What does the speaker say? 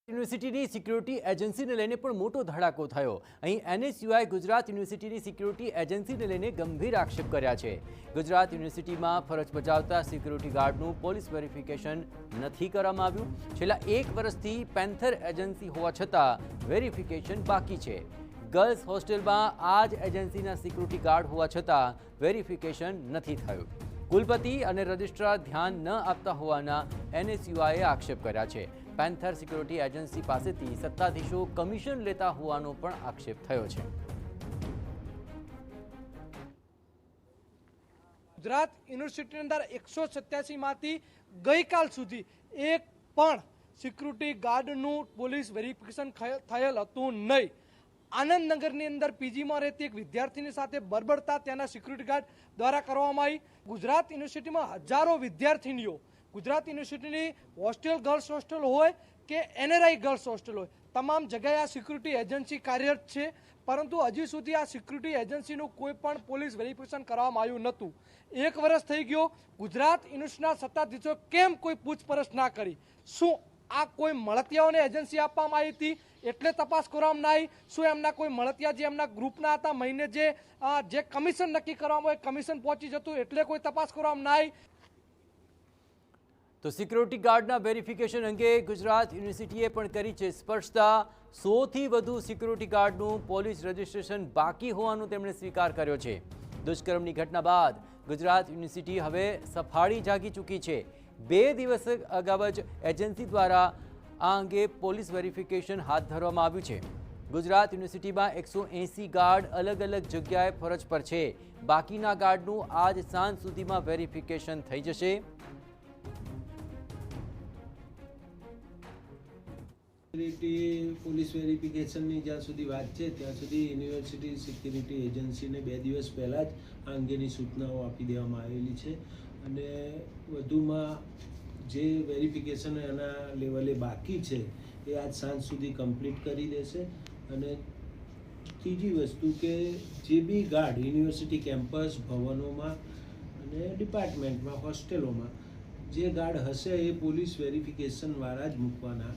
યુનિવર્સિટીની સિક્યુરિટી એજન્સીને લઈને પણ મોટો ધડાકો થયો। અહીં એનએસયુઆઈ ગુજરાત યુનિવર્સિટીની સિક્યુરિટી એજન્સીને લઈને ગંભીર આક્ષેપ કર્યા છે। ગુજરાત યુનિવર્સિટીમાં ફરજ બજાવતા સિક્યુરિટી ગાર્ડનું પોલીસ વેરિફિકેશન નથી કરવામાં આવ્યું। છેલ્લા 1 વર્ષથી પેન્થર એજન્સી હોવા છતાં વેરિફિકેશન બાકી છે। ગર્લ્સ હોસ્ટેલમાં આ જ એજન્સીના સિક્યુરિટી ગાર્ડ હોવા છતાં વેરિફિકેશન નથી થયું। कुलपति और रजिस्ट्रार ध्यान न आपता होवाना एनएसयूआईए आक्षेप कर्या छे। पेन्थर सिक्योरिटी एजेंसी पासेथी सत्ताधीशो कमीशन लेता होवानो पण आक्षेप थयो छे। गुजरात यूनिवर्सिटी अंदर 187 मांथी गईकाल सुधी एक पण सिक्योरिटी गार्डनु पोलीस वेरिफिकेशन थयेल हतुं नहीं। आनंदनगरनी अंदर पीजी में रहती एक विद्यार्थी साथे बर्बरता त्याना सिक्योरिटी गार्ड द्वारा करवामां आई। गुजरात यूनिवर्सिटी में हजारों विद्यार्थिनीओ Gujarat university hostel girls hostel होय के एनआरआई गर्ल्स होस्टेल होय तमाम जगह आ सिक्योरिटी एजेंसी कार्यरत है, परंतु हजी सुधी आ सिक्योरिटी एजेंसीनु कोई पण पोलीस वेरिफिकेशन करवामां आव्युं नहोतुं। 1 वर्ष थई गयो, गुजरात यूनिवर्सिटीना सत्ताधीशो केम कोई पूछपरछ ना करी? शुं आ कोई મળતિયાઓને એજન્સી આપવામાં આવી હતી એટલે તપાસ કરવામાં ના આવી? શું એમના કોઈ મળતિયા જે એમના ગ્રુપના હતા મહિને જે કમિશન નક્કી કરવામાં હોય કમિશન પહોંચી જતું એટલે કોઈ તપાસ કરવામાં ના આવી? તો સિક્યુરિટી ગાર્ડના વેરિફિકેશન અંગે ગુજરાત યુનિવર્સિટીએ પણ કરી છે સ્પષ્ટતા। 100થી વધુ સિક્યુરિટી ગાર્ડનું પોલીસ રજિસ્ટ્રેશન બાકી હોવાનું તેમણે સ્વીકાર કર્યો છે। દુષ્કર્મની ઘટના બાદ ગુજરાત યુનિવર્સિટી હવે સફાળી જાગી ચૂકી છે। 2 દિવસ અગાઉ જ એજન્સી દ્વારા આ અંગે પોલીસ વેરિફિકેશન હાથ ધરવામાં આવ્યું છે। ગુજરાત યુનિવર્સિટીમાં 180 ગાર્ડ અલગ અલગ જગ્યાએ ફરજ પર છે। બાકીના ગાર્ડનું આજ સાંજ સુધીમાં વેરિફિકેશન થઈ જશે। પોલીસ વેરિફિકેશનની જ્યાં સુધી વાત છે ત્યાં સુધી યુનિવર્સિટી સિક્યુરિટી એજન્સીને 2 દિવસ પહેલાં જ આ અંગેની સૂચનાઓ આપી દેવામાં આવેલી છે અને વધુમાં જે વેરિફિકેશન એના લેવલે બાકી છે એ આજ સાંજ સુધી કમ્પ્લીટ કરી દેશે। અને ત્રીજી વસ્તુ કે જે બી ગાર્ડ યુનિવર્સિટી કેમ્પસ ભવનોમાં અને ડિપાર્ટમેન્ટમાં હોસ્ટેલોમાં જે ગાર્ડ હશે એ પોલીસ વેરિફિકેશનવાળા જ મૂકવાના।